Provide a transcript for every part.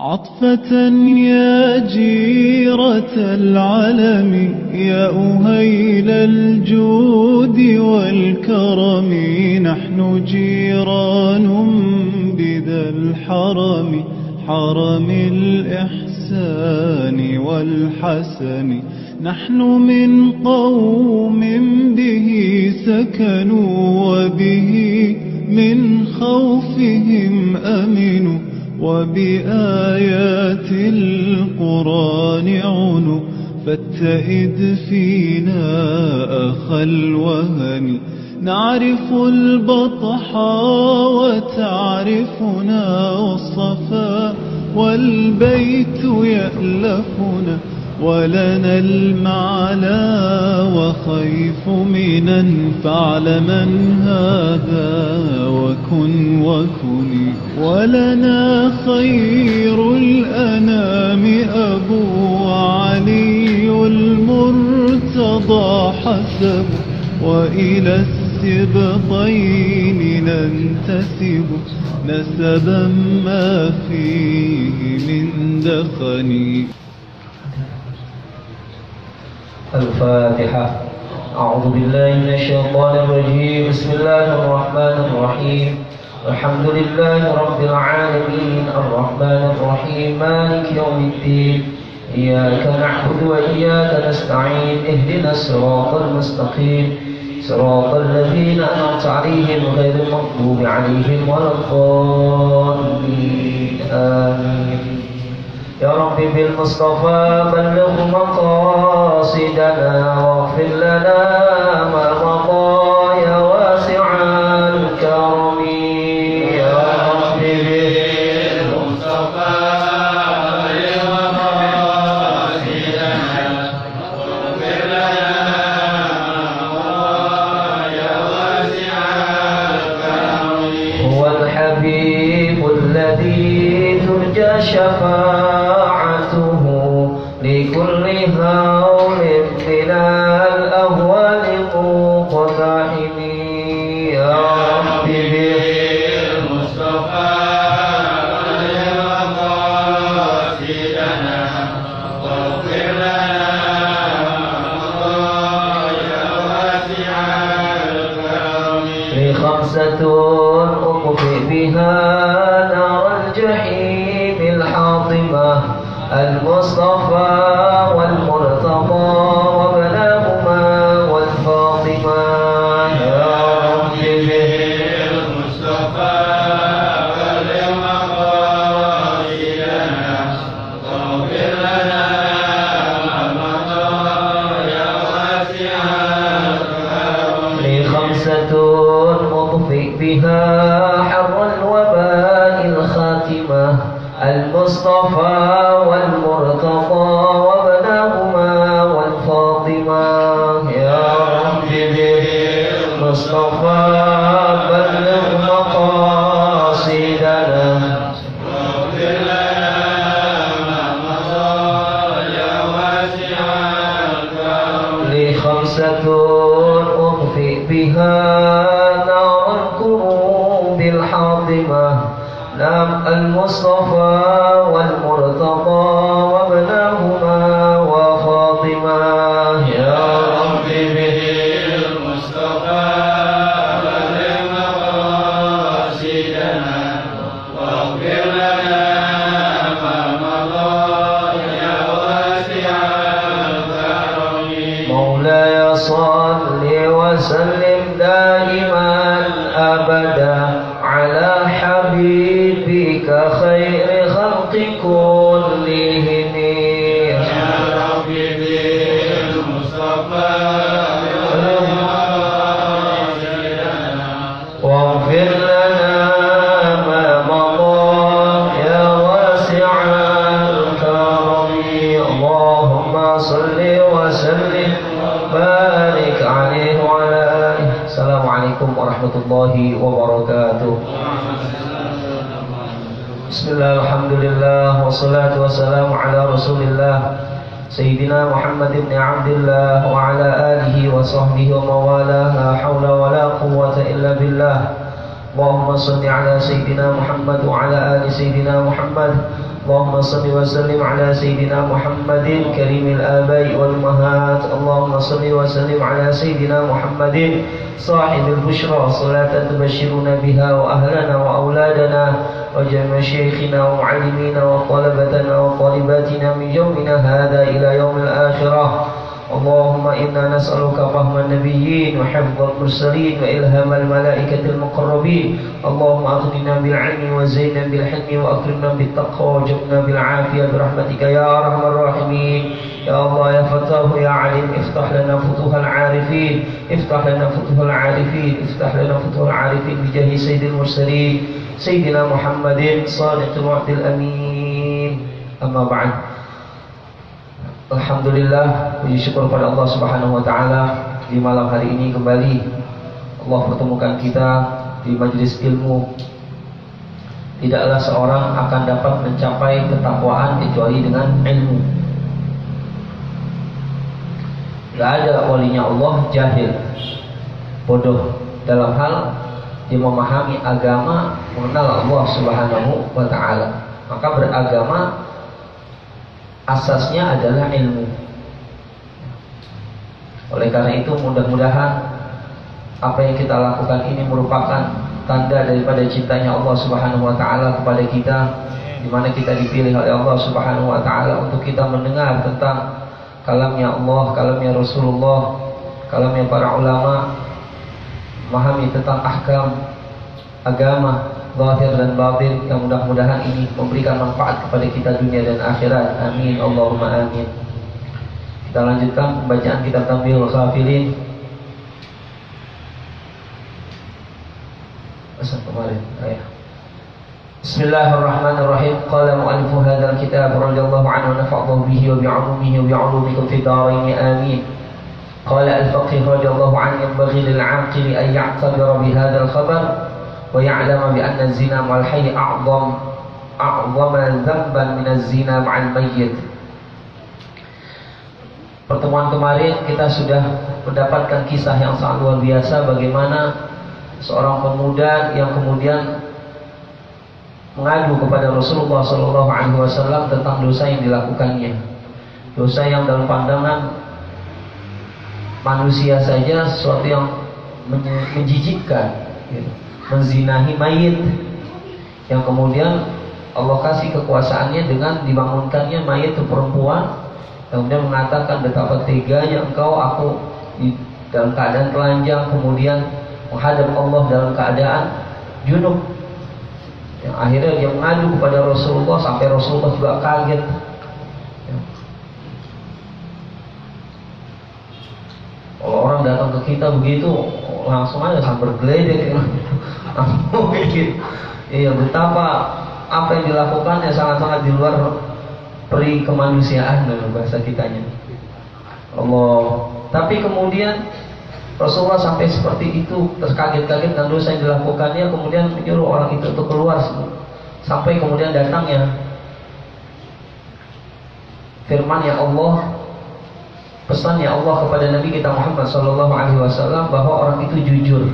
عطفة يا جيرة العلم، يا أهيل الجود والكرم، نحن جيران بذا الحرم، حرم الإحسان والحسن. نحن من قوم به سكنوا، وبه من خوفهم أمنوا، وبآيات القرآن عنوا. فاتئذ فينا أخا الوهن، نعرف البطحا وتعرفنا، والصفا والبيت يألفنا، ولنا المعلى وخيف منا. فاعلمن هذا وكن وكني، ولنا خير الأنام أبو علي المرتضى حسب، وإلى السبطين ننتسب، نسبا ما فيه من دخن. الفاتحة. أعوذ بالله من الشيطان الرجيم. بسم الله الرحمن الرحيم. الحمد لله رب العالمين، الرحمن الرحيم، مالك يوم الدين. إياك نعبد وإياك نستعين، اهدنا الصراط المستقيم، صراط الذين أنعمت عليهم غير المغضوب عليهم ولا الضالين. آمين. يا رب بالمصطفى بلغ مقاصدنا، واغفر لنا ما مضى يا واسع الكرم. يا رب بالمصطفى بلغ مقاصدنا، واغفر لنا ما مضى يا واسع الكرم. هو الحبيب الذي ترجى شفاعته لكل هول من الأهوال مقتحم. يا رب بالمصطفى بلغ مقاصدنا، واغفر لنا يا واسع الكرم. خمسة أطفئ بها نار الجحيم الحاطمة، المصطفى والمرتضى وابناهما والفاطمة. يا رب بالمصطفى بلغ مقاصدنا، واغفر لنا ما مضى يا واسع الكرم. خمسة أطفئ بها حر الوباء الخاتمة، المصطفى والمرتضى وابناهما والفاطمة. يا رب بالمصطفى بلغ مقاصدنا، واغفر لنا ما مضى يا واسع الكرم. خمسة أطفئ بها نار الكروب الحاطمة، المصطفى والمرتضى وابناهما وفاطمة. يا رب بالمصطفى بلغ مقاصدنا، واغفر لنا ما مضى يا واسع الكرم. مولاي صل وسلم دائما أبدا على حبيبك خير خلق كلهم. يا رب بالمصطفى بلغ مقاصدنا، واغفر لنا ما مضى يا واسع الكرم. اللهم صل وسلم وبارك عليه وعلى آله. السلام عليكم ورحمة الله وبركاته. Bismillah, alhamdulillah, wassalatu wassalamu ala rasulillah Sayyidina Muhammad ibn Abdillah wa ala alihi wa sahbihi wa mawala. La hawla wa la quwwata illa billah. Allahumma salli ala Sayyidina Muhammad wa ala ali Sayyidina Muhammad. اللهم صل وسلم على سيدنا محمد كريم الآباء والأمهات. اللهم صل وسلم على سيدنا محمد صاحب البشرى صلاة تبشرنا بها وأهلنا وأولادنا وجميع مشايخنا ومعلمينا وطلبتنا وطالباتنا من يومنا هذا إلى يوم الآخرة. اللهم إنا نسألك فهم النبيين وحفظ المرسلين وإلهام الملائكة المقربين. اللهم أغننا بالعلم وزينا بالحلم وأكرمنا بالتقوى وجبنا بالعافية برحمتك يا أرحم الراحمين. يا الله يا فتاه يا عليم افتح لنا فتوح العارفين، افتح لنا فتوح العارفين، افتح لنا فتوح العارفين بجاه سيد المرسلين سيدنا محمد صادق الوعد الأمين. أما بعد. Alhamdulillah, puji syukur pada Allah Subhanahu wa taala, di malam hari ini kembali Allah pertemukan kita di majelis ilmu. Tidaklah seorang akan dapat mencapai ketakwaan kecuali dengan ilmu. Tidak ada walinya Allah jahil, bodoh dalam hal dia memahami agama, mengenal Allah Subhanahu wa taala. Maka beragama asasnya adalah ilmu. Oleh karena itu mudah-mudahan apa yang kita lakukan ini merupakan tanda daripada cintanya Allah Subhanahu wa taala kepada kita, di mana kita dipilih oleh Allah Subhanahu wa taala untuk kita mendengar tentang kalamnya Allah, kalamnya Rasulullah, kalamnya para ulama, memahami tentang ahkam agama zahir dan batin, yang mudah-mudahan ini memberikan manfaat kepada kita dunia dan akhirat. Amin Allahumma amin. Kita lanjutkan pembacaan kitab Tanbihul Ghafilin. Asal kemarin ayat. Bismillahirrahmanirrahim. Qala mu'allifu hadzal kitab radhiyallahu anhu nafa'ahu bihi wa bi'ulumihi wa bi'ulumikum fid dharain amin. Qala al-faqih radhiyallahu anhu yanbaghi lil 'aqili an ya'tabira bi hadzal khabar ويعلم بأن الزنا مع الحي أعظم ذنبا من الزنا مع الميت. Pertemuan kemarin kita sudah mendapatkan kisah yang sangat luar biasa, bagaimana seorang pemuda yang kemudian mengadu kepada Rasulullah SAW tentang dosa yang dilakukannya, dosa yang dalam pandangan manusia saja sesuatu yang menjijikkan, menzinahi mayit, yang kemudian Allah kasih kekuasaannya dengan dibangunkannya mayit itu perempuan, kemudian mengatakan betapa teganya engkau, aku dalam keadaan telanjang kemudian menghadap Allah dalam keadaan junub. Yang akhirnya dia mengadu kepada Rasulullah sampai Rasulullah juga kaget. Kalau orang datang ke kita begitu langsung aja sampai bergeledek. Iya, betapa apa yang dilakukannya sangat-sangat di luar peri kemanusiaan dalam bahasa kitanya. Allah. Tapi kemudian Rasulullah sampai seperti itu, terkaget-kaget dengan dosa yang dilakukannya, kemudian menyuruh orang itu untuk keluar sampai kemudian datangnya firman ya Allah, pesan ya Allah kepada Nabi kita Muhammad SAW bahwa orang itu jujur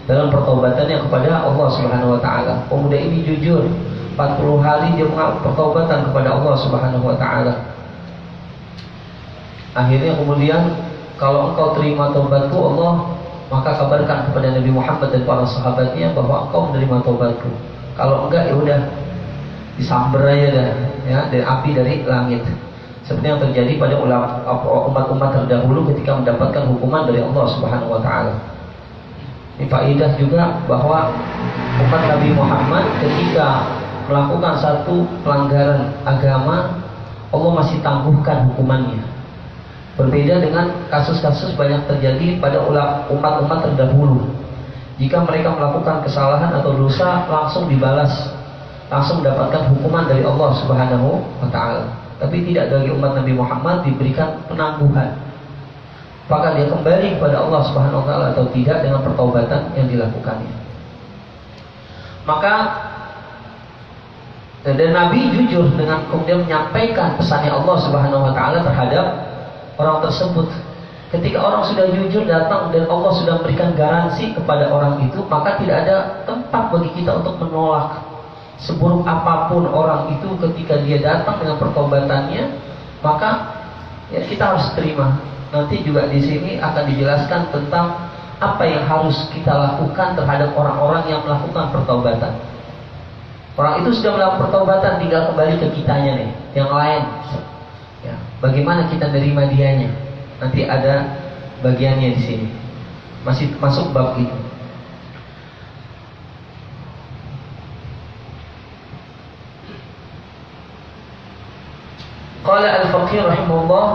dalam pertaubatannya kepada Allah Subhanahu wa taala. Pemuda ini jujur 40 hari dia pertaubatan kepada Allah Subhanahu wa taala. Akhirnya kemudian, kalau engkau terima taubatku Allah, maka kabarkan kepada Nabi Muhammad dan para sahabatnya bahwa engkau menerima taubatku. Kalau enggak ya udah disamber aja dah, ya, dari api dari langit. Seperti yang terjadi pada umat-umat terdahulu ketika mendapatkan hukuman dari Allah Subhanahu wa taala. Ini faidah juga bahwa umat Nabi Muhammad ketika melakukan satu pelanggaran agama, Allah masih tangguhkan hukumannya. Berbeda dengan kasus-kasus banyak terjadi pada umat-umat terdahulu. Jika mereka melakukan kesalahan atau dosa, langsung dibalas, langsung mendapatkan hukuman dari Allah Subhanahu wa taala. Tapi tidak, bagi umat Nabi Muhammad diberikan penangguhan. Apakah dia kembali kepada Allah Subhanahu wa taala atau tidak dengan pertaubatan yang dilakukannya. Maka dan Nabi jujur dengan kemudian menyampaikan pesannya Allah Subhanahu wa taala terhadap orang tersebut. Ketika orang sudah jujur datang dan Allah sudah memberikan garansi kepada orang itu, maka tidak ada tempat bagi kita untuk menolak. seburuk apapun orang itu, ketika dia datang dengan pertobatannya, maka ya kita harus terima. Nanti juga di sini akan dijelaskan tentang apa yang harus kita lakukan terhadap orang-orang yang melakukan pertobatan. Orang itu sudah melakukan pertobatan, tinggal kembali ke kitanya nih, yang lain. Ya, bagaimana kita nerima dianya? Nanti ada bagiannya di sini. Masih masuk bab itu. Qala al-Faqih rahimahullah,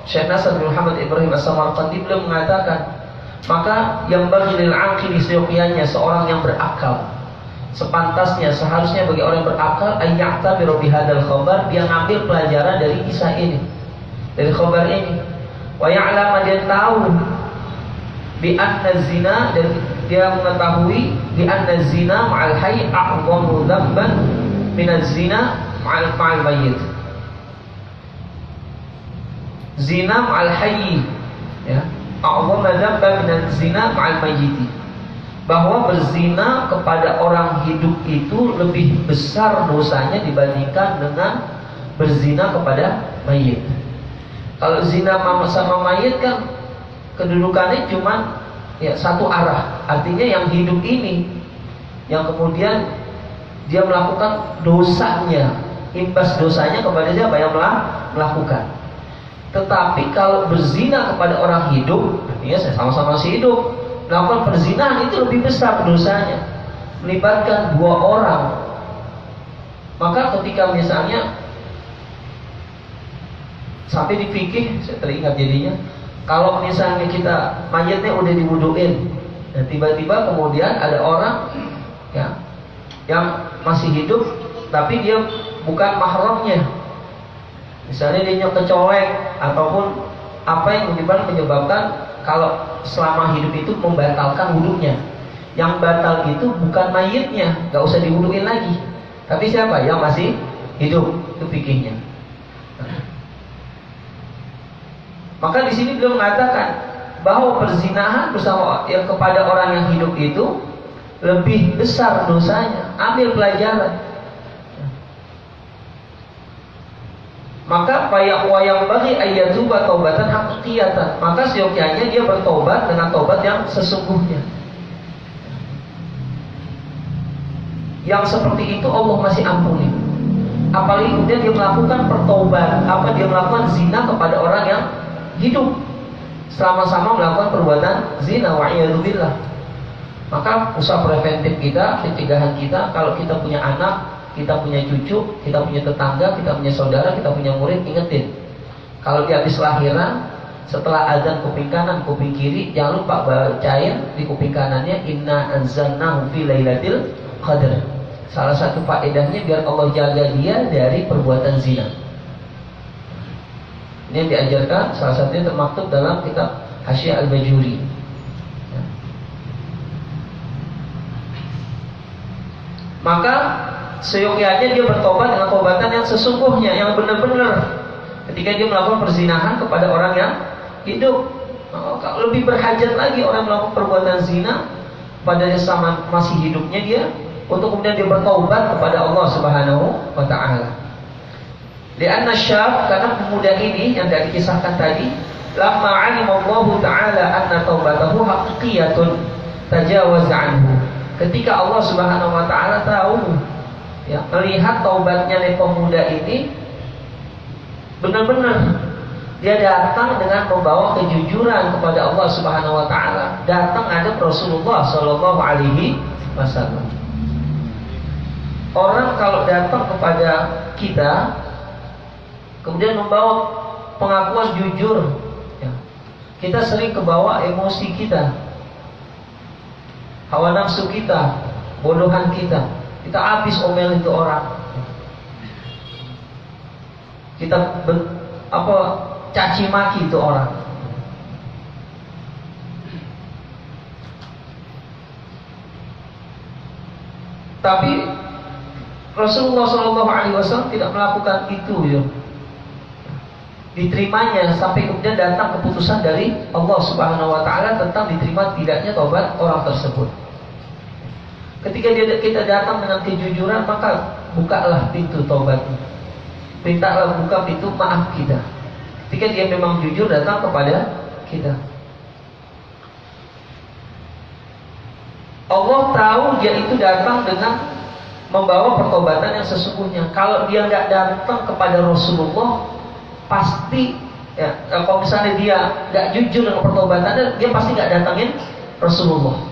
Syekh Nasr bin Muhammad Ibrahim As-Samarqandi beliau mengatakan, maka yang bagi lil aqil seyogyanya seorang yang berakal, sepantasnya seharusnya bagi orang yang berakal ayya'tabiru bihadzal khabar, dia ngambil pelajaran dari kisah ini, dari khabar ini. Wa ya'lam, dia tahu bi anna zina, dan dia mengetahui bi anna zina ma'al hayy a'zamu dzamban min az-zina ma'al mayyit. Zina ma'al hayy, ya, a'zamu dzamban min az-zina ma'al mayyit. Bahwa berzina kepada orang hidup itu lebih besar dosanya dibandingkan dengan berzina kepada mayit. Kalau zina sama mayit kan kedudukannya cuma ya satu arah. Artinya yang hidup ini yang kemudian dia melakukan dosanya, imbas dosanya kepada siapa yang melakukan. Tetapi kalau berzina kepada orang hidup, artinya saya sama-sama masih hidup, melakukan perzinahan itu lebih besar dosanya, melibatkan dua orang. Maka ketika misalnya sampai di fikih, saya teringat jadinya, kalau misalnya kita mayatnya udah diwuduin, dan tiba-tiba kemudian ada orang ya yang masih hidup tapi dia bukan mahramnya, misalnya dia kecolek ataupun apa yang menyebabkan kalau selama hidup itu membatalkan wudunya. Yang batal itu bukan mayitnya, nggak usah diwuduin lagi, tapi siapa yang masih hidup, itu fikihnya. Maka di sini beliau mengatakan bahwa perzinahan bersama yang kepada orang yang hidup itu lebih besar dosanya. Ambil pelajaran. Maka yang bagi ayyatuba taubatan haqiqatan, maka seyogyanya dia bertobat dengan tobat yang sesungguhnya. Yang seperti itu Allah masih ampuni. Apalagi kemudian dia melakukan pertobat, dia melakukan zina kepada orang yang hidup, sama-sama melakukan perbuatan zina, wa'iyadzubillah. Maka usaha preventif kita, pencegahan kita, kalau kita punya anak, kita punya cucu, kita punya tetangga, kita punya saudara, kita punya murid, ingetin. Kalau dia habis lahiran, setelah azan kuping kanan, kuping kiri, jangan lupa bacain di kuping kanannya, inna anzalnahu fi lailatul qadar. Salah satu faedahnya biar Allah jaga dia dari perbuatan zina. Ini yang diajarkan, salah satunya termaktub dalam kitab Hasyiah Al-Bajuri. Ya. Maka seyogyanya dia bertobat dengan tobatan yang sesungguhnya, yang benar-benar. Ketika dia melakukan perzinahan kepada orang yang hidup, lebih berhajat lagi orang melakukan perbuatan zina pada sama masih hidupnya dia, untuk kemudian dia bertobat kepada Allah Subhanahu wa Ta'ala. Lianna syab, karena pemuda ini yang tidak dikisahkan tadi, lamma alimallahu ta'ala anna taubatahu haqiqiyatun tajawaza anhu. Ketika Allah Subhanahu wa Ta'ala tahu, ya, melihat taubatnya pemuda ini benar-benar, dia datang dengan membawa kejujuran kepada Allah Subhanahu wa Ta'ala. Datang ada Rasulullah Shallallahu alaihi wasallam. Orang kalau datang kepada kita kemudian membawa pengakuan jujur, ya, kita sering kebawa emosi kita, hawa nafsu kita, bodohan kita habis omel itu orang, kita caci maki itu orang. Tapi Rasulullah SAW tidak melakukan itu, ya. Diterimanya sampai kemudian datang keputusan dari Allah Subhanahu wa Ta'ala tentang diterima tidaknya taubat orang tersebut. Ketika kita datang dengan kejujuran, maka bukalah pintu taubatnya. Mintalah buka pintu maaf kita. Ketika dia memang jujur datang kepada kita. Allah tahu dia itu datang dengan membawa pertobatan yang sesungguhnya. Kalau dia nggak datang kepada Rasulullah, pasti ya, kalau misalnya dia nggak jujur dengan pertobatannya, dia pasti nggak datangin Rasulullah.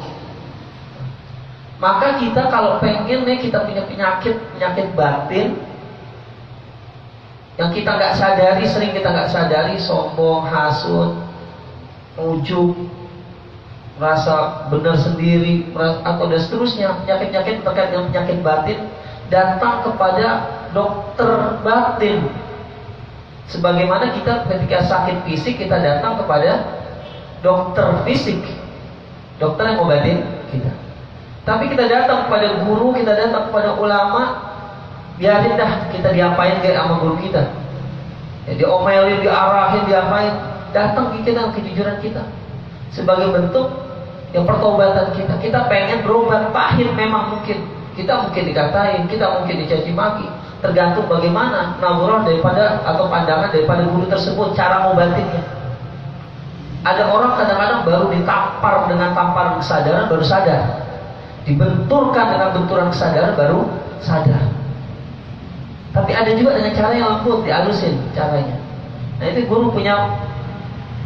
Maka kita kalau pengen nih kita punya penyakit batin yang kita nggak sadari, sering kita nggak sadari, sombong, hasud, ujub, merasa benar sendiri, atau dan seterusnya, penyakit-penyakit terkait dengan penyakit batin, datang kepada dokter batin. Sebagaimana kita ketika sakit fisik kita datang kepada dokter fisik, dokter yang ngobatin kita. Tapi kita datang kepada guru, kita datang kepada ulama, biarin dah kita diapain kayak sama guru kita. Ya, diomelin, diarahin, diapain. Datang kita dengan kejujuran kita sebagai bentuk yang pertobatan kita. Kita pengen berobat, pahit memang mungkin. Kita mungkin dikatain, kita mungkin dicaci maki. Tergantung bagaimana nazarah daripada atau pandangan daripada guru tersebut, cara ngobatinnya. Ada orang kadang-kadang baru ditampar dengan tamparan kesadaran baru sadar. Dibenturkan dengan benturan kesadaran baru sadar. Tapi ada juga dengan cara yang lembut, dihalusin caranya. Nah itu guru punya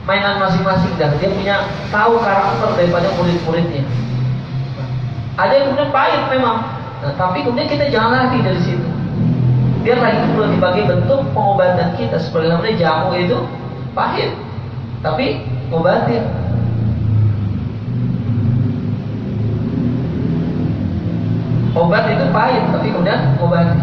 mainan masing-masing dah. Dia punya tahu karakter daripada murid-muridnya. Ada yang kemudian pahit memang. Nah, tapi kemudian kita jangan lari dari situ. Biarlah itu sebagai bentuk pengobatan kita. Seperti namanya jamu itu pahit, tapi ngobatin. Obat itu pahit, tapi kemudian ngobatin.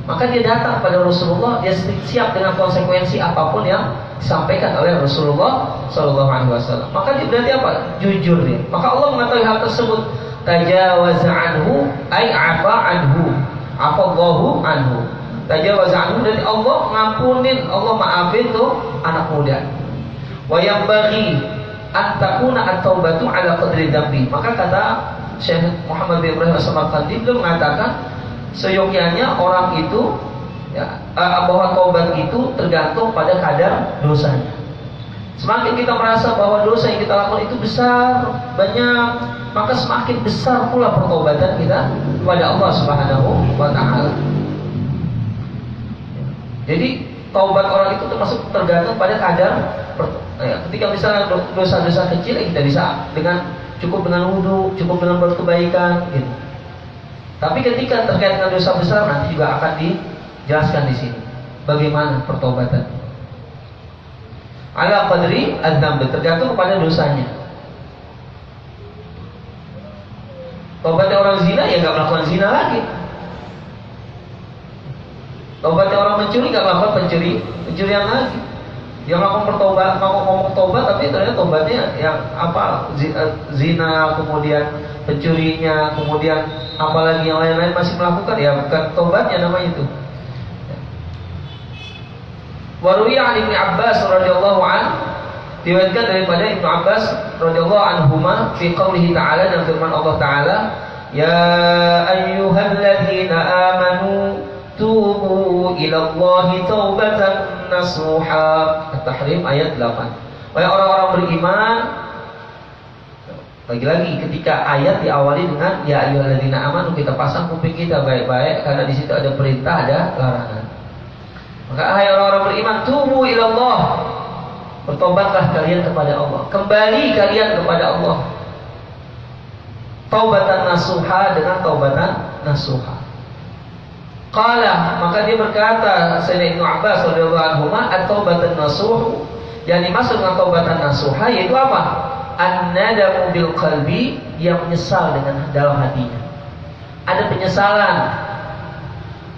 Maka dia datang pada Rasulullah, dia siap dengan konsekuensi apapun yang disampaikan oleh Rasulullah SAW. Maka dia berarti apa? Jujur dia. Maka Allah mengetahui hal tersebut. Tajawaza anhu, ay afa anhu, afallahu anhu. Tajawaza anhu berarti Allah ngampunin, Allah maafin tuh anak muda. Wa yambaghi an takuna at-taubatu ala qadri dzambi. Maka kata Syekh Muhammad bin Ibrahim As-Samarqandi beliau mengatakan seyogyanya orang itu ya, bahwa taubat itu tergantung pada kadar dosanya. Semakin kita merasa bahwa dosa yang kita lakukan itu besar, banyak, maka semakin besar pula pertobatan kita kepada Allah Subhanahu wa taala. Jadi taubat orang itu termasuk tergantung pada kadar ya, ketika misalnya dosa-dosa kecil ya kita bisa cukup dengan wudu, cukup dengan berkebaikan gitu. Tapi ketika terkait dengan dosa besar nanti juga akan dijelaskan di sini bagaimana pertobatan. Ala qadri adzamb, tergantung kepada dosanya. Taubatnya orang zina ya nggak melakukan zina lagi. Taubatnya orang mencuri nggak melakukan pencurian lagi. Dia melakukan ngomong tobat tapi ternyata tobatnya yang apa zina, kemudian pencurinya, kemudian apalagi yang lain-lain masih melakukan, ya bukan tobatnya namanya itu. Waruya an Ibnu Abbas radhiyallahu an, diriwayatkan daripada Ibnu Abbas radhiyallahu anhuma fi qoulihi ta'ala, dan firman Allah taala, ya ayyuhalladzina amanu tubu ilallahi taubatan nasuha. At-Tahrim ayat 8. Wahai orang-orang beriman, lagi-lagi ketika ayat diawali dengan ya ayyuhalladzina amanu, kita pasang kuping kita baik-baik karena di situ ada perintah, ada larangan. Maka hai orang-orang beriman, tubu ilallah, bertobatlah kalian kepada Allah, kembali kalian kepada Allah. Taubatan nasuha, dengan taubatan nasuha. Qala, maka dia berkata Sayyidina Ibnu Abbas radhiyallahu anhu, at-taubatan nasuh, yang dimaksud dengan taubatan nasuha yaitu apa? An-nadamu bil qalbi, yang menyesal dengan dalam hatinya. Ada penyesalan,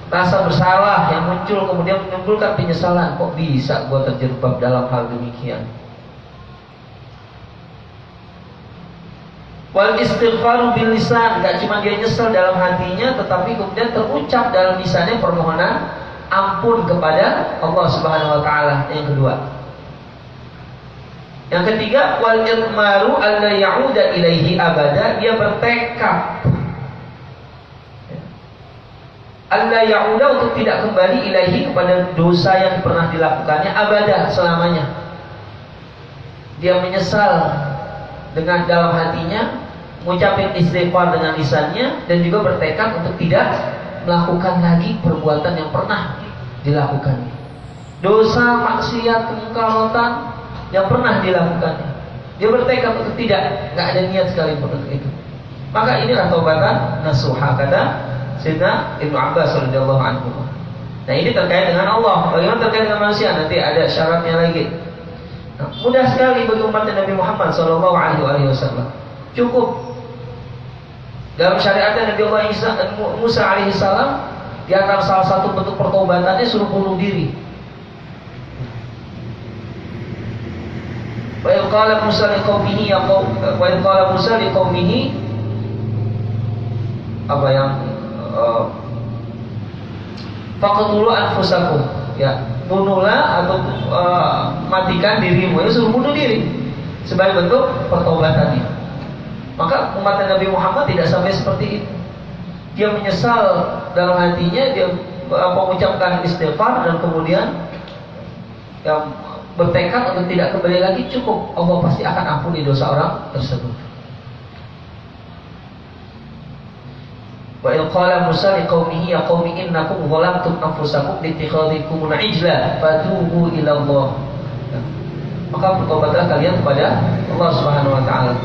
rasa bersalah yang muncul, kemudian menimbulkan penyesalan, kok bisa gua terjerembab dalam hal demikian. Wal istighfaru bil lisan, gak cuma dia nyesal dalam hatinya, tetapi kemudian terucap dalam lisannya permohonan ampun kepada Allah Subhanahu wa taala. Yang kedua. Yang ketiga, wal idmaru alla ya'uda ilaihi abada, dia bertekad alla ya'uda, untuk tidak kembali ilaihi, kepada dosa yang pernah dilakukannya, abada, selamanya. Dia menyesal dengan dalam hatinya, mengucapkan istighfar dengan lisannya, dan juga bertekad untuk tidak melakukan lagi perbuatan yang pernah dilakukannya. Dosa, maksiat, kemungkaran yang pernah dilakukannya, dia bertekad untuk tidak, nggak ada niat sekalipun untuk itu. Maka inilah taubatan nasuha, kata Sayyidina Ibnu Abbas radhiyallahu anhu. Nah, ini terkait dengan Allah. Bagaimana terkait dengan manusia? Nanti ada syaratnya lagi. Nah, mudah sekali bagi umat Nabi Muhammad sallallahu alaihi wasallam. Cukup dalam syariatnya Nabi Allah Musa alaihissalam, di antara salah satu bentuk pertobatannya suruh bunuh diri. Wa idh qala Musa liqaumihi ya qaum, wa idh qala Musa liqaumihi, apa yang faqtulu anfusakum, ya, bunuhlah atau matikan dirimu. Itu suruh bunuh diri sebagai bentuk pertobatannya. Maka umat Nabi Muhammad tidak sampai seperti itu. Dia menyesal dalam hatinya, dia mengucapkan istighfar, dan kemudian bertekad untuk tidak kembali lagi. Cukup, Allah pasti akan ampuni dosa orang tersebut. Wa idh qala Musa liqaumihi ya qaumi innakum zalamtum anfusakum bi ittikhadhikumul ijla fatubu ila Allah. Maka bertobatlah kalian kepada Allah Subhanahu wa taala.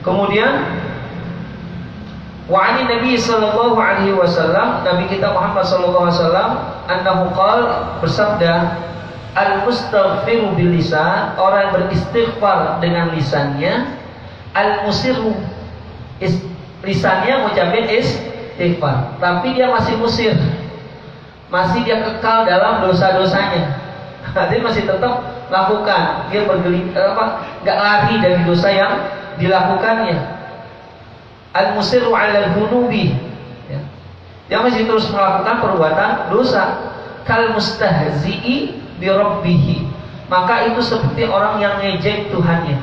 Kemudian wa 'ani Nabi sallallahu alaihi wasallam, Nabi kita Muhammad sallallahu alaihi wasallam, annahu qala, bersabda, al-mustaghfiru bil lisan, orang yang beristighfar dengan lisannya, al-musirru, lisannya mengucapkan istighfar, tapi dia masih musir, masih dia kekal dalam dosa-dosanya. Jadi masih tetap lakukan, dia nggak lari dari dosa yang dilakukannya. Al-musirru 'alal dhunubi, ya. Dia masih terus melakukan perbuatan dosa. Kal mustahzi'i bi rabbih, maka itu seperti orang yang ngejek Tuhannya,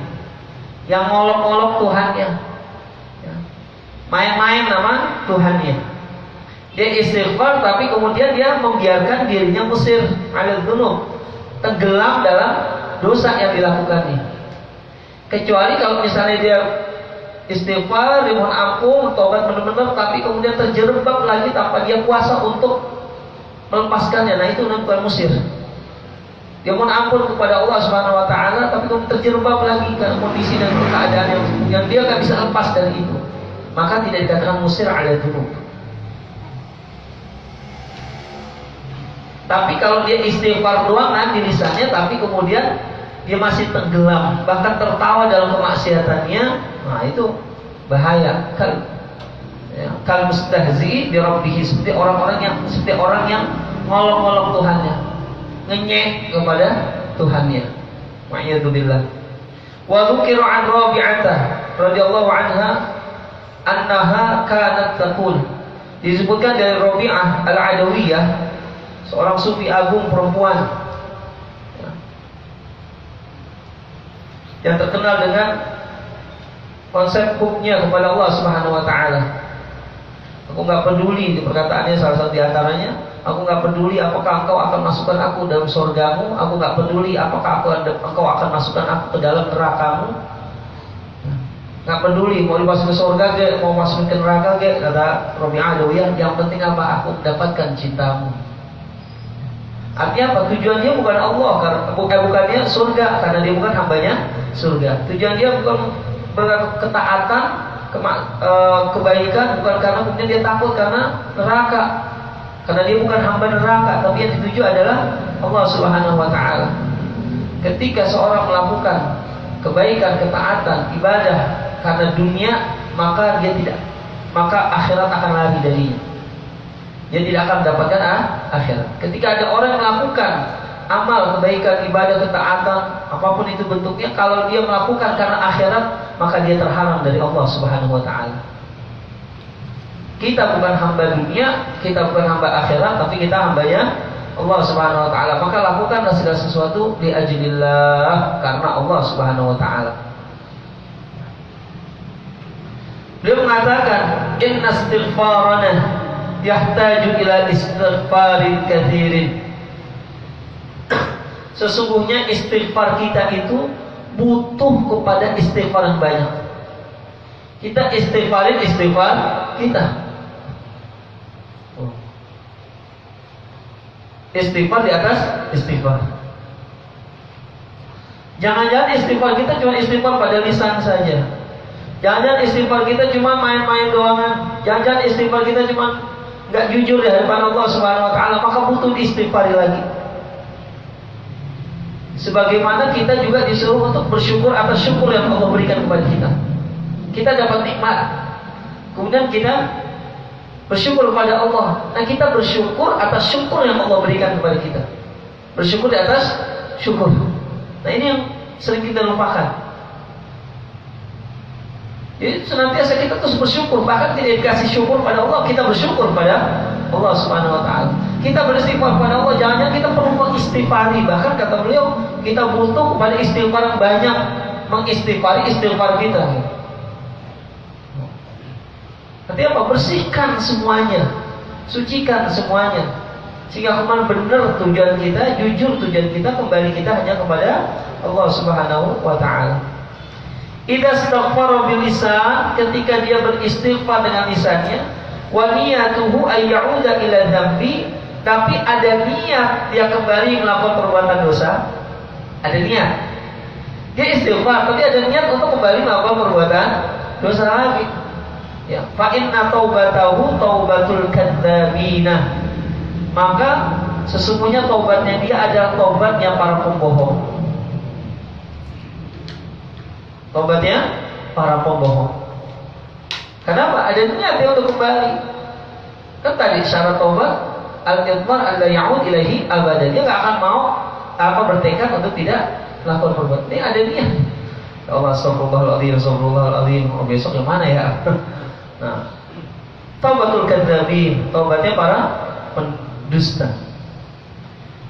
yang ngolok-ngolok Tuhannya, ya, main-main nama Tuhannya. Dia istighfar, tapi kemudian dia membiarkan dirinya musir 'alal dhunub, tenggelam dalam dosa yang dilakukannya. Kecuali kalau misalnya dia istighfar, dia mohon ampun, taubat benar-benar, tapi kemudian terjerembab lagi tanpa dia kuasa untuk melepaskannya. Nah, itu bukan musir. Dia mohon ampun kepada Allah Subhanahu wa taala, tapi kemudian terjerembab lagi karena kondisi dan keadaan yang dia tidak bisa lepas dari itu. Maka tidak dikatakan musir 'ala dzunub. Tapi kalau dia istighfar doang di lisannya, tapi kemudian dia masih tenggelam, bahkan tertawa dalam kemaksiatannya, nah itu bahaya. Kal mustahzi bi rabbih, seperti orang yang ngolok-ngolok Tuhannya, ngenyek kepada Tuhannya. Wa'iyadzubillah. Wa dzukira 'an Rabi'ah radhiyallahu anha annaha kanat taqul, disebutkan dari Rabi'ah al-Adawiyah, seorang sufi agung perempuan yang terkenal dengan konsep hubnya kepada Allah Subhanahu wa taala. Aku enggak peduli, di perkataannya salah satu di antaranya, aku enggak peduli apakah engkau akan masukkan aku dalam surgamu, aku enggak peduli apakah engkau akan masukkan aku ke dalam nerakamu. Enggak peduli mau dimasukin surga ke, mau masukin ke neraka ke, kata Rabi'ah Adawiyah, yang penting apa? Aku mendapatkan cintamu. Artinya apa? Tujuan dia bukan Allah, bukannya surga, karena dia bukan hambanya surga. Tujuan dia bukan ketaatan, kebaikan, bukan karena kemudian dia takut karena neraka, karena dia bukan hamba neraka, tapi yang dituju adalah Allah Subhanahu wa taala. Ketika seorang melakukan kebaikan, ketaatan, ibadah karena dunia, maka akhirat akan lari darinya. Dia tidak akan mendapatkan akhirat. Ketika ada orang yang melakukan amal, kebaikan, ibadah, ketaatan, apapun itu bentuknya, kalau dia melakukan karena akhirat, maka dia terhalang dari Allah Subhanahu wa taala. Kita bukan hamba dunia, kita bukan hamba akhirat, tapi kita hambanya Allah Subhanahu wa taala. Maka lakukanlah segala sesuatu li ajlillah, karena Allah Subhanahu wa taala. Beliau mengatakan, inna istighfarana yahtaju ila istighfarin katsirin. Sesungguhnya istighfar kita itu butuh kepada istighfar yang banyak. Kita istighfar kita. Istighfar di atas istighfar. Jangan-jangan istighfar kita cuma istighfar pada lisan saja. Jangan-jangan istighfar kita cuma main-main doang. Jangan-jangan istighfar kita cuma nggak jujur di hadapan Allah Subhanahu Wa Taala. Maka butuh diistighfari lagi. Sebagaimana kita juga disuruh untuk bersyukur atas syukur yang Allah berikan kepada kita. Kita dapat nikmat, kemudian kita bersyukur kepada Allah. Nah, kita bersyukur atas syukur yang Allah berikan kepada kita. Bersyukur di atas syukur. Nah, ini yang sering kita lupakan. Jadi senantiasa kita terus bersyukur. Bahkan tidak dikasih syukur pada Allah, kita bersyukur pada Allah Subhanahu Wa Taala. Kita beristighfar pada Allah. Jangan-jangan kita perlu mengistighfari. Bahkan kata beliau, kita butuh kepada istighfar yang banyak. Mengistighfari istighfar kita. Artinya apa? Bersihkan semuanya, sucikan semuanya, sehingga kemana benar tujuan kita, jujur tujuan kita, kembali kita hanya kepada Allah Subhanahu Wa Taala. Idza istaghfara bil lisan, ketika dia beristighfar dengan lisannya, wa niyatuhu ay ya'uda ila dzambi, tapi ada niat dia kembali melakukan perbuatan dosa. Ada niat. Dia istighfar, tapi ada niat untuk kembali melakukan perbuatan dosa lagi. Ya, fa inna taubatahu taubatul kadzabina. Maka sesungguhnya taubatnya dia adalah taubatnya para pembohong. Taubatnya para pembohong. Kenapa? Ada niat dia untuk kembali. Kan tadi syarat taubat al-idmar alla ya'ud ilaihi abadan. Dia enggak akan mau bertekad untuk tidak melakukan perbuatan. Ini ada niat. Ya Allah, astagfirullahaladzim. Oh, besok yang mana ya? Nah, taubatul kadzabin, taubatnya para pendusta.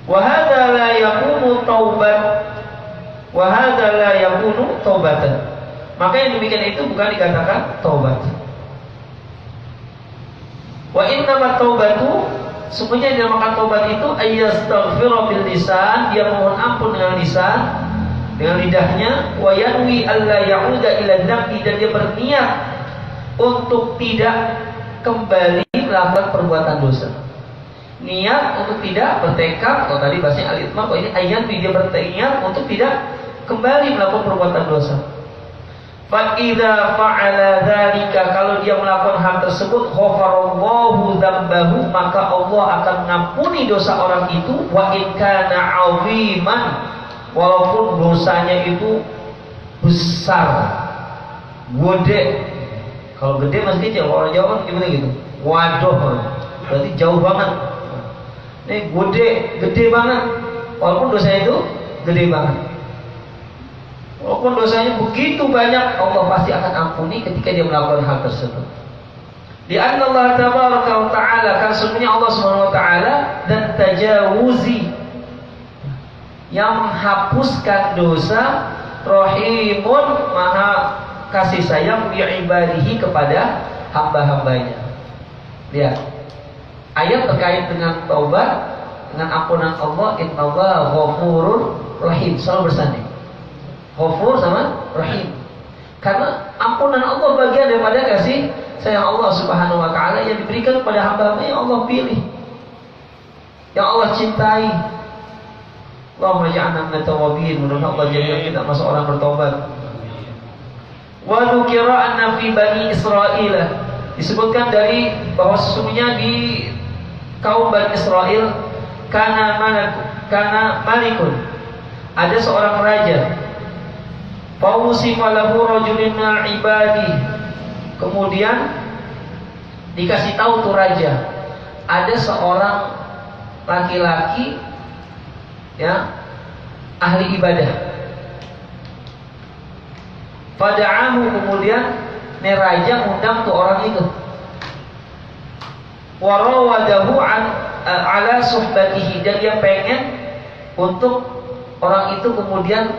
Wa hadza la yakunu taubat, wa hadza la yakunu taubatan. Maka yang demikian itu bukan dikatakan taubat. Wa innamat taubatu, sebenarnya yang dinamakan taubat itu ayyastaghfira bil lisan, dia mohon ampun dengan lisan, dengan lidahnya, wa yanwi alla ya'uda ila dzambi, dan dia berniat untuk tidak kembali melakukan perbuatan dosa. Niat untuk tidak bertekad, atau tadi bahasanya al-itmar, kalau ini ayat dia berniat untuk tidak kembali melakukan perbuatan dosa. Fa idza fa'ala dzalika, kalau dia melakukan hal tersebut, ghafarallahu dzambahu, maka Allah akan mengampuni dosa orang itu, wa in kana 'aziman, walaupun dosanya itu besar, gede. Kalau gede masih kecil, kalau orang Jawa kan gimana gitu? Waduh, berarti jauh banget. Ini gede banget. Walaupun dosanya itu gede banget. Walaupun dosanya begitu banyak, Allah pasti akan ampuni ketika dia melakukan hal tersebut. Di anna Allah tabaraka wa ta'ala, kan sebenarnya Allah Subhanahu wa ta'ala dan tajawuzi, yang menghapuskan dosa, rahimun, maha kasih sayang bi'ibadihi kepada hamba-hambanya. Lihat, ayat terkait dengan taubat, dengan ampunan Allah, innallaha ghafurur rahim, selalu bersanding. Ghafur sama rahim. Karena ampunan Allah bagian daripada kasih sayang Allah Subhanahu wa taala yang diberikan kepada hamba-hamba yang Allah pilih, yang Allah cintai. Allahumma ja'alna minat tawwabin, mudah-mudahan Allah jadikan kita masuk orang bertobat. Wa dzukira anna fi bani Israil, disebutkan dari bahwa sesungguhnya di kaum Bani Israel kana malikun, ada seorang raja. Fausifa lahu rajulun minal ibadi, kemudian dikasih tahu tuh raja, ada seorang laki-laki ya ahli ibadah. Fada'ahu, kemudian raja undang tuh orang itu. Warawadahu ala suhbatihi, dan dia pengen untuk orang itu kemudian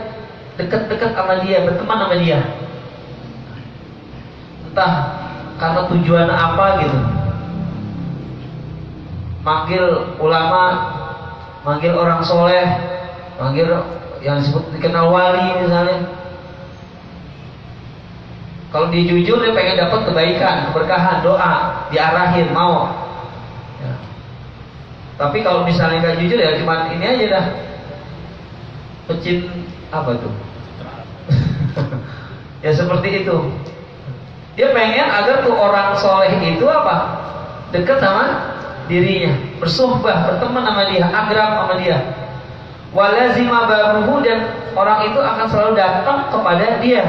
dekat-dekat sama dia, berteman sama dia. Entah karena tujuan apa gitu. Manggil ulama, manggil orang soleh, manggil yang disebut dikenal wali misalnya. Kalau dia jujur, dia pengen dapat kebaikan, keberkahan, doa, diarahin, mau. Ya. Tapi kalau misalnya nggak jujur ya cuma ini aja dah. Pecin apa tuh? Ya seperti itu. Dia pengen agar tuh orang soleh itu apa? Dekat sama dirinya, bersuhbah, berteman sama dia, akrab sama dia. Walazima babuhu, dan orang itu akan selalu datang kepada dia.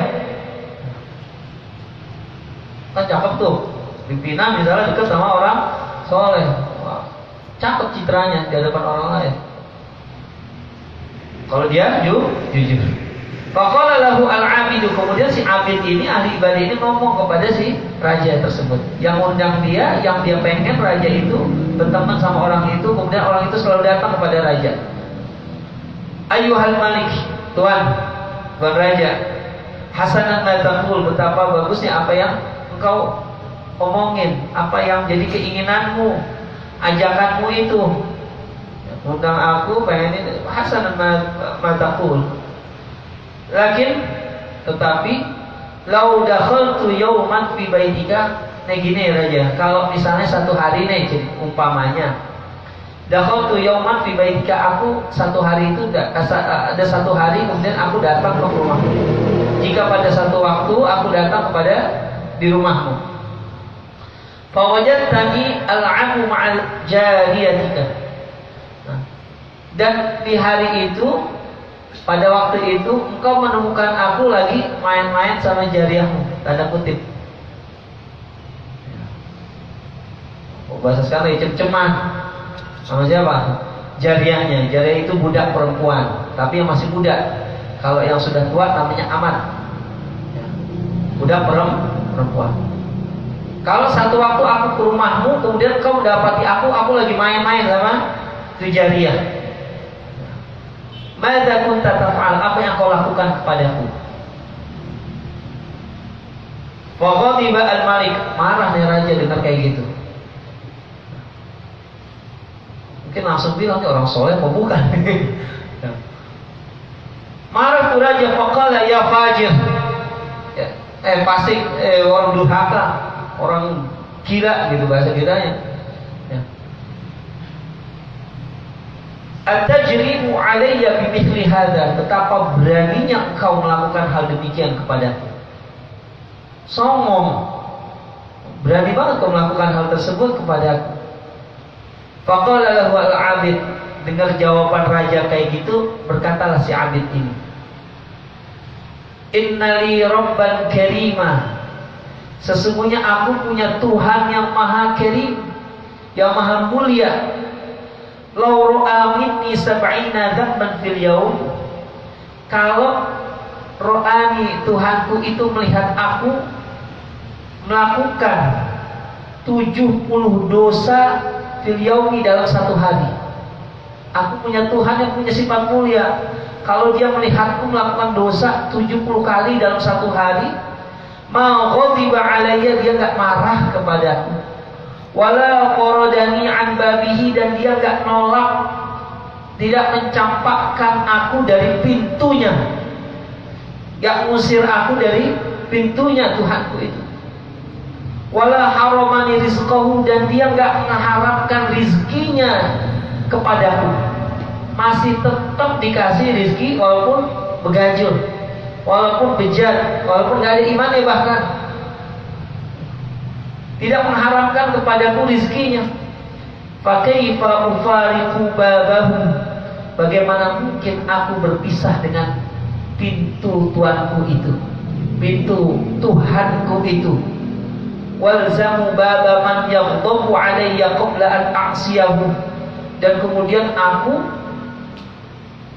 Kan cakep tuh, pimpinan misalnya dekat sama orang soleh. Wah, cakep citranya di hadapan orang lain. Kalau dia jujur. Faqala lahu al-abidu, kemudian si abid ini, ahli ibadah ini ngomong kepada si raja tersebut yang undang dia, yang dia pengen raja itu berteman sama orang itu, kemudian orang itu selalu datang kepada raja. Ayyuhal malik, tuan raja, hasanan ma taqul, betapa bagusnya apa yang engkau omongin, apa yang jadi keinginanmu, ajakanmu itu. Undang aku pengen ini, hasanan ma taqul. Tetapi lau dakhaltu yauman fi baitika, nih gini raja, kalau misalnya satu hari nih umpamanya dakhaltu yauman fi baitika, aku satu hari itu ada satu hari kemudian aku datang ke rumahmu. Jika pada satu waktu aku datang kepada di rumahmu, fa wajadtani al'abu ma'al jariyatika, dan di hari itu, pada waktu itu engkau menemukan aku lagi main-main sama jariahmu, tanda kutip. Bahasa sekarang cem-ceman sama siapa? Jariahnya. Jariah itu budak perempuan, tapi yang masih muda. Kalau yang sudah tua namanya amat. Budak perempuan. Kalau satu waktu aku ke rumahmu, kemudian kau mendapati aku lagi main-main sama tu jariah. Madza kunta taf'al, apa yang kau lakukan kepadaku? Fa ghadiba al-malik, marah nih raja dengar kayak gitu. Mungkin langsung bilang ini orang soleh apa bukan? Marah tuh raja, faqala ya fajir. Fasik, orang durhaka, orang gila gitu bahasa kitanya. Atajrimu alayya bimithli hadza, betapa beraninya engkau melakukan hal demikian kepadaku. Songong, berani banget kau melakukan hal tersebut kepadaku. Faqala lahu al-abid, dengar jawaban raja kayak gitu, berkatalah si abid ini, innali rabban karima, sesungguhnya aku punya Tuhan yang maha karim, yang maha mulia. Lau ro'a minni sab'ina dzamban fil yaum, kalau ro'ani Tuhanku itu melihat aku melakukan 70 dosa fil yaumi, dalam satu hari. Aku punya Tuhan yang punya sifat mulia. Kalau dia melihatku melakukan dosa 70 kali dalam satu hari, ma ghadiba alayya, dia enggak marah kepadaku. Wala qaradani an babihi, dan dia enggak nolak, tidak mencampakkan aku dari pintunya, enggak ngusir aku dari pintunya Tuhanku itu. Wala haramani rizqahu, dan dia enggak mengharamkan rizkinya kepadaku, masih tetap dikasih rizki walaupun begajul, walaupun bejat, walaupun enggak ada iman bahkan. Tidak mengharamkan kepadaku rizkinya. Fakaifa ufariqu babahu, bagaimana mungkin aku berpisah dengan pintu Tuhanku itu, pintu Tuhanku itu. Walzamu baba man yaghdabu alayya qabla an a'siyahu, dan kemudian aku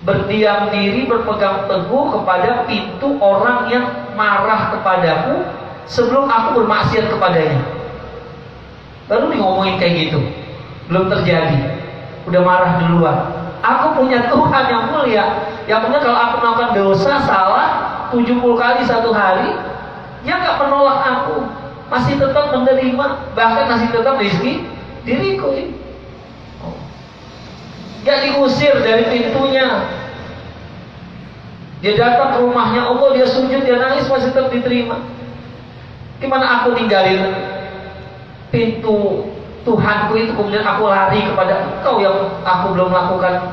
berdiam diri, berpegang teguh kepada pintu orang yang marah kepadaku sebelum aku bermaksiat kepadanya. Baru ngomongin kayak gitu, belum terjadi, udah marah duluan. Aku punya Tuhan yang mulia, yang punya kalau aku melakukan dosa salah 70 kali satu hari, dia nggak menolak aku. masih tetap menerima, bahkan masih tetap rezeki diriku ini. Gak diusir dari pintunya. Dia datang ke rumahnya Allah, dia sujud, dia nangis, masih tetap diterima. Gimana aku ninggalin pintu Tuhanku itu, kemudian aku lari kepada engkau yang aku belum melakukan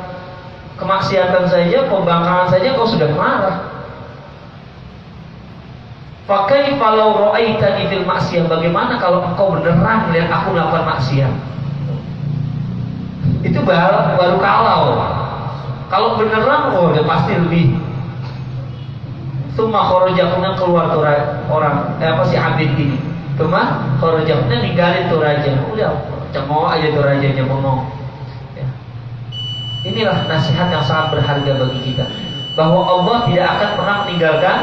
kemaksiatan saja, pembangkangan saja, kau sudah marah. Fakaifa law ra'aitani fil maksiyah, bagaimana kalau engkau beneran melihat aku melakukan maksiat? Itu baru kalau beneran, oh udah pasti lebih. Summa kharajakunna, keluar tuh orang si abid ini. Summa kharajakunna, ninggalin tuh raja. Udah cengok aja tuh rajanya bengong. Ya. Inilah nasihat yang sangat berharga bagi kita, bahwa Allah tidak akan pernah meninggalkan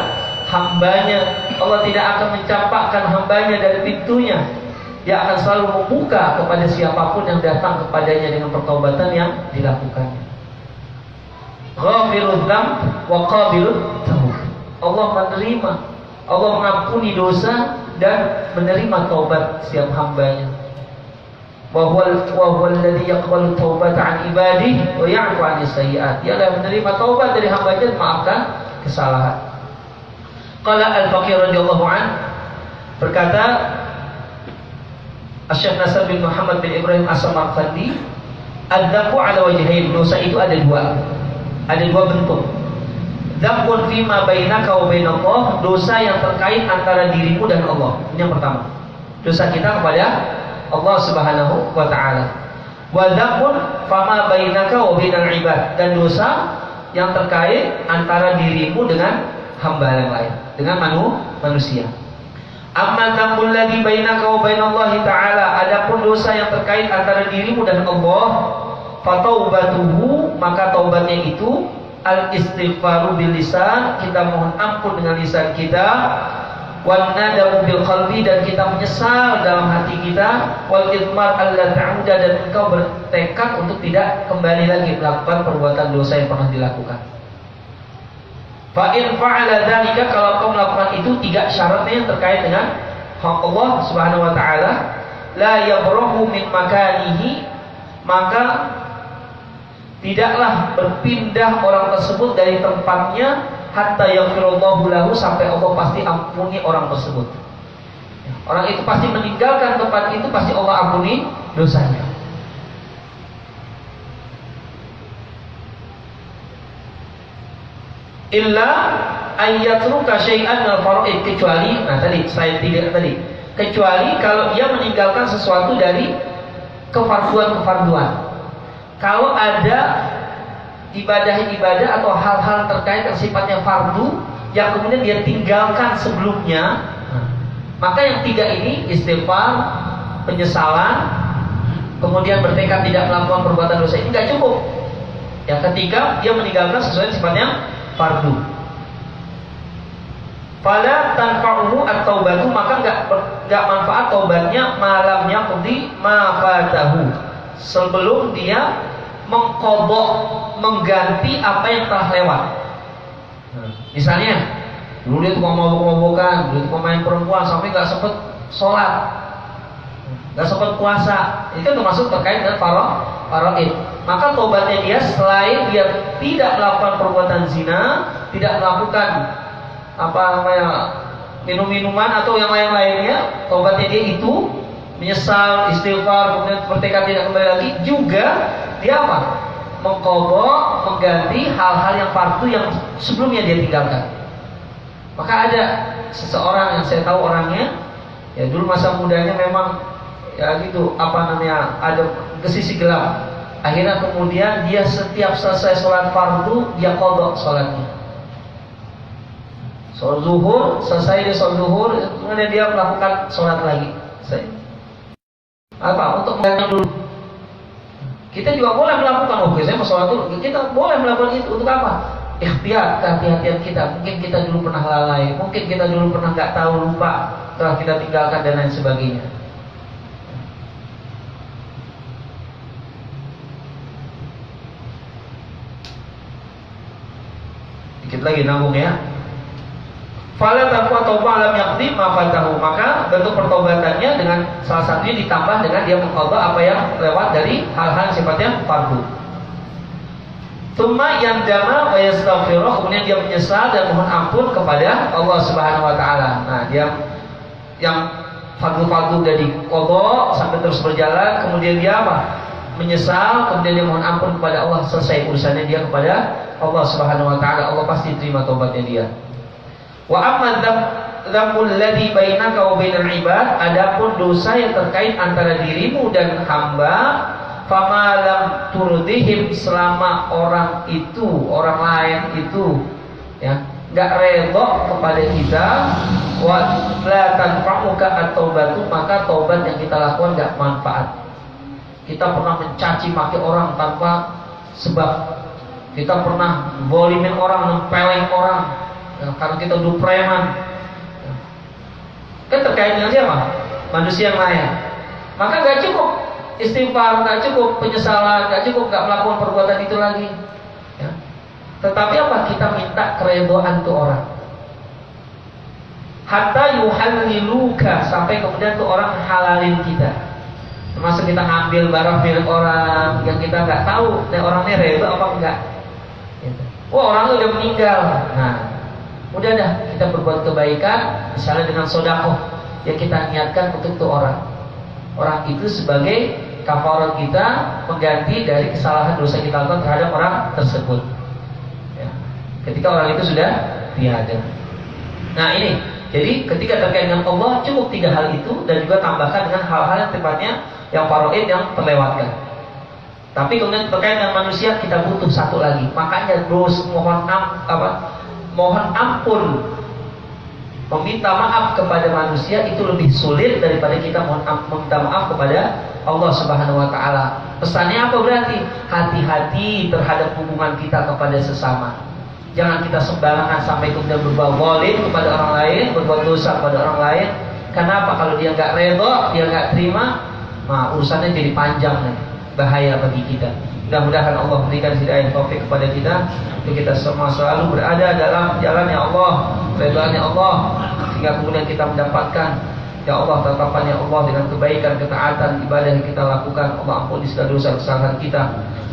hambanya. Allah tidak akan mencampakkan hambanya dari pintunya. Dia akan selalu membuka kepada siapapun yang datang kepadanya dengan pertobatan yang dilakukannya. Ghafirudz dzamb wa qabilud taub. Allah menerima, Allah mengampuni dosa dan menerima taubat setiap hambanya. Wa huwal ladzi yaqbalu taubata 'an ibadihi wa ya'fu 'anis sayyi'at. Dia adalah menerima taubat dari hambanya dan memaafkan kesalahan. Qala Al-Faqih radhiyallahu an, berkata Asy-Syaikh Nasr bin Muhammad bin Ibrahim As-Samarqandi, adzambu 'ala wajhain, dosa itu ada dua bentuk. Dzambun fima bainaka wa bainallah, dosa yang terkait antara dirimu dan Allah. Ini yang pertama, dosa kita kepada Allah Subhanahu wa taala. Wa dzambun fama bainaka wa bainal ibad, dan dosa yang terkait antara dirimu dengan hamba yang lain, dengan manusia. Amma dzambul ladzi bainaka wa bainallahi taala, adapun dosa yang terkait antara dirimu dan Allah, fataubatuhu, maka taubatnya itu al-istighfaru bil lisan, kita mohon ampun dengan lisan kita, wan nadamu bil qalbi, dan kita menyesal dalam hati kita, wal idmar alla ta'uda, dan engkau bertekad untuk tidak kembali lagi melakukan perbuatan dosa yang pernah dilakukan. Fa in fa'ala dzalika, kalau kau melakukan itu, tiga syaratnya yang terkait dengan hak Allah Subhanahu wa taala, la yabrahu min makanihi, maka tidaklah berpindah orang tersebut dari tempatnya hatta yaghfirallahu lahu, sampai Allah pasti ampuni orang tersebut. Orang itu pasti meninggalkan tempat itu, pasti Allah ampuni dosanya. Illa ayyatruka syai'an minal faraid, kecuali, kecuali kalau dia meninggalkan sesuatu dari kefarduan. Kalau ada ibadah-ibadah atau hal-hal terkait yang sifatnya fardu yang kemudian dia tinggalkan sebelumnya, maka yang tiga ini, istighfar, penyesalan, kemudian bertekad tidak melakukan perbuatan dosa, ini nggak cukup. Yang ketiga, dia meninggalkan sesuatu yang sifatnya fardu. Fala tanfa'uhu at-taubatu, maka nggak manfaat taubatnya malam yaqdi ma fatahu, sebelum dia mengqadha, mengganti apa yang telah lewat. Misalnya dulu dia tukang mabuk-mabukan, dulu tukang main perempuan sampai nggak sempat sholat, nggak sempat puasa, itu termasuk terkait dengan faraid. Maka taubatnya dia, selain dia tidak melakukan perbuatan zina, tidak melakukan minum-minuman atau yang lain-lainnya, taubatnya dia itu menyesal, istighfar, kemudian bertekad tidak kembali lagi, juga dia mengqadha, mengganti hal-hal yang fardu yang sebelumnya dia tinggalkan. Maka ada seseorang yang saya tahu orangnya, ya dulu masa mudanya memang ya gitu, ada ke sisi gelap. Akhirnya kemudian dia setiap selesai sholat fardu, dia qadha sholatnya. Sholat zuhur, selesai dia sholat zuhur, kemudian dia melakukan sholat lagi. Untuk mengganti dulu. Kita juga boleh melakukan, saya mau sholat dulu, kita boleh melakukan itu. Untuk apa? Ikhtiar, kehati-hatian kita. Mungkin kita dulu pernah lalai, mungkin kita dulu pernah nggak tahu, lupa, telah kita tinggalkan dan lain sebagainya. Dikit lagi nanggung ya. Fala taqwa taubah lam yaqdi ma fatahu, maka bentuk pertobatannya dengan salah satunya ditambah dengan dia mengqadha apa yang lewat dari hal-hal sifatnya fardu. Tsumma yandama wa yastaghfiru, kemudian dia menyesal dan mohon ampun kepada Allah Subhanahu wa taala. Nah, dia yang fardu-fardu udah diqadha sampai terus berjalan, kemudian dia apa? Menyesal, kemudian dia mohon ampun kepada Allah, selesai urusannya dia kepada Allah Subhanahu wa taala. Allah pasti terima tobatnya dia. Wa amma dzambul ladzi bainaka wa bainal ibad, adapun dosa yang terkait antara dirimu dan hamba, fama lam turdihim, selama orang lain itu ya enggak redha kepada kita, wa la tanfa'uka at-taubatu, maka taubat yang kita lakukan enggak manfaat. Kita pernah mencaci maki orang tanpa sebab, kita pernah zalimin orang, nempelin orang ya, karena kita udah preman ya. Kan terkait dengan siapa? Manusia yang lain. Maka gak cukup istighfar, gak cukup penyesalan, gak cukup gak melakukan perbuatan itu lagi ya. Tetapi apa? Kita minta keredoan tuh orang, hatta yuhalliluka, sampai kemudian tuh orang halalin kita. Termasuk kita ngambil barang milik orang yang kita nggak tahu orangnya redha apa enggak gitu. Wah, orangnya udah meninggal. Nah, udah dah kita berbuat kebaikan, misalnya dengan sedekah yang kita niatkan untuk tuh orang itu sebagai kafarat kita, pengganti dari kesalahan dosa kita lakukan terhadap orang tersebut ya. Ketika orang itu sudah tiada. Nah ini, jadi ketika terkait dengan Allah cukup 3 hal itu, dan juga tambahkan dengan hal-hal yang tempatnya yang faraid yang terlewatkan. Tapi kemudian terkait dengan manusia kita butuh satu lagi. Makanya mohon ampun, meminta maaf kepada manusia itu lebih sulit daripada kita meminta maaf kepada Allah Subhanahu wa taala. Pesannya apa berarti? Hati-hati terhadap hubungan kita kepada sesama. Jangan kita sembarangan sampai kemudian berbuat zalim kepada orang lain, berbuat dosa kepada orang lain. Kenapa? Kalau dia nggak redha, dia nggak terima, nah urusannya jadi panjang nih, bahaya bagi kita. Mudah-mudahan Allah berikan hidayah taufik kepada kita, untuk kita semua selalu berada dalam jalannya Allah, redha-Nya Allah, sehingga kemudian kita mendapatkan ya Allah tatapannya Allah dengan kebaikan, ketaatan, ibadah yang kita lakukan. Allah ampuni segala dosa kesalahan kita.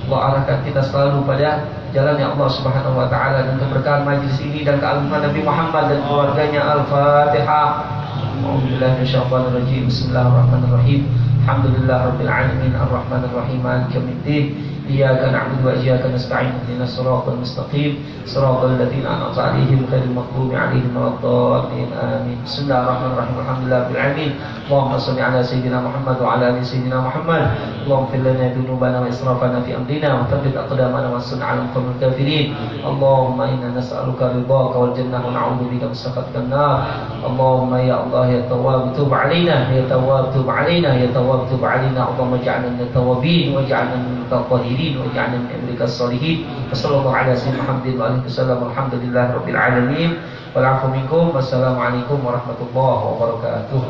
Allah arahkan kita selalu pada jalannya Allah Subhanahu wa taala, dan keberkahan majlis ini dan keagungan Nabi Muhammad dan keluarganya. Al-Fatihah. Bismillahirrahmanirrahim. Alhamdulillahirabbil alamin, arrahmanir rahim, maliki yaumiddin. Iyyaka na'budu wa iyyaka nasta'in. Ihdinas siratal mustaqim, siratal ladzina an'amta 'alaihim ghairil maghdubi 'alaihim waladdallin. Amin. Bismillahirrahmanirrahim. Alhamdulillahirabbil alamin. Allahumma shalli 'ala sayyidina Muhammad wa 'ala ali sayyidina Muhammad. Allahumma fir lana dzunubana wa israfana fi amrina wa thabbit aqdamana wa sun 'alal qawmil kafirin. Allahumma inna nas'aluka ridhaka wal jannah wa na'udzu bika min sakhatika an-nar. Allahumma ya Allah ya Tawwab tub 'alaina, ya Tawwab tub 'alaina, ya Tawwab tub 'alaina. Allahumma ij'alna minat tawwabin waj'alna minal mutatahhirin waj'alna min ibadika as-salihin. Wassallallahu ala sayyidina Muhammadin wa alihi wasallam. Alhamdulillahirabbil alamin. Wal 'afwu minkum. Wassalamualaikum warahmatullahi wabarakatuh.